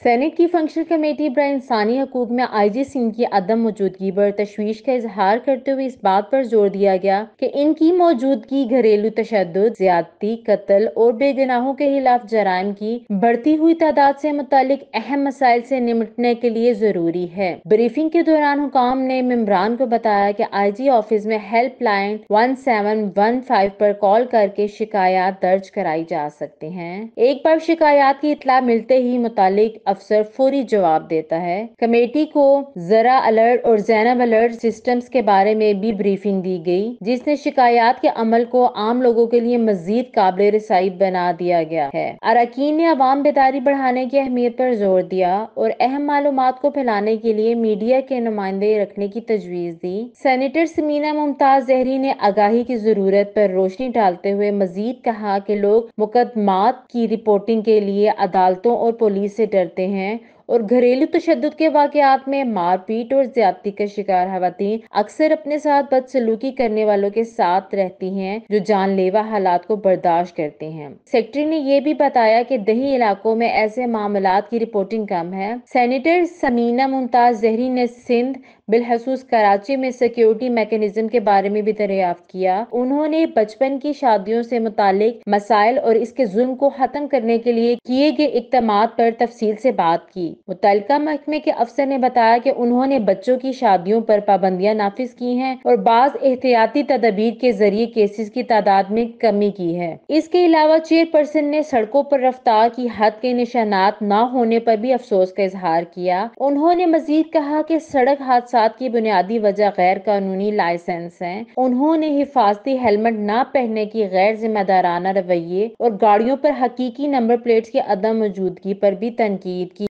Saint کی functional committee برائے انسانی حقوق میں آئی جی سندھ کی عدم موجودگی پر تشویش کا اظہار کرتے ہوئے اس بات پر زور دیا گیا کہ ان کی موجودگی گھریلو تشدد، زیادتی، قتل اور بے گناہوں کے خلاف جرائم کی بڑھتی ہوئی تعداد سے متعلق اہم مسائل سے نمٹنے کے لیے ضروری ہے۔ بریفنگ کے دوران حکام نے ممبران کو بتایا کہ آئی جی آفس میں ہیلپ لائن 1715 پر کال کر کے شکایات درج کرائی جا سکتے ہیں۔ ایک بار شکایات کی اطلاع ملتے ہی متعلق افسر فوری جواب دیتا ہے۔ کمیٹی کو ذرا الرٹ اور زینب الرٹ سسٹمز کے بارے میں بھی بریفنگ دی گئی، جس نے شکایات کے عمل کو عام لوگوں کے لیے مزید قابل رسائی بنا دیا گیا ہے۔ اراکین نے عوام بیداری بڑھانے کی اہمیت پر زور دیا اور اہم معلومات کو پھیلانے کے لیے میڈیا کے نمائندے رکھنے کی تجویز دی۔ سینیٹر ثمینہ ممتاز زہری نے آگاہی کی ضرورت پر روشنی ڈالتے ہوئے مزید کہا کہ لوگ مقدمات کی رپورٹنگ کے لیے عدالتوں اور پولیس سے ڈرتے ہیں اور گھریلو تشدد کے واقعات میں مار پیٹ اور زیادتی کا شکار خواتین اکثر اپنے ساتھ بدسلوکی کرنے والوں کے ساتھ رہتی ہیں جو جان لیوا حالات کو برداشت کرتے ہیں۔ سیکرٹری نے یہ بھی بتایا کہ دیہی علاقوں میں ایسے معاملات کی رپورٹنگ کم ہے۔ سینیٹر ثمینہ ممتاز زہری نے سندھ بالخصوص کراچی میں سیکیورٹی میکانزم کے بارے میں بھی دریافت کیا۔ انہوں نے بچپن کی شادیوں سے متعلق مسائل اور اس کے ظلم کو ختم کرنے کے لیے کیے گئے اقدامات پر تفصیل سے بات کی۔ متعلقہ محکمے کے افسر نے بتایا کہ انہوں نے بچوں کی شادیوں پر پابندیاں نافذ کی ہیں اور بعض احتیاطی تدابیر کے ذریعے کیسز کی تعداد میں کمی کی ہے۔ اس کے علاوہ چیئرپرسن نے سڑکوں پر رفتار کی حد کے نشانات نہ ہونے پر بھی افسوس کا اظہار کیا۔ انہوں نے مزید کہا کہ سڑک حادثات کی بنیادی وجہ غیر قانونی لائسنس ہیں۔ انہوں نے حفاظتی ہیلمٹ نہ پہننے کی غیر ذمہ دارانہ رویے اور گاڑیوں پر حقیقی نمبر پلیٹس کی عدم موجودگی پر بھی تنقید کی۔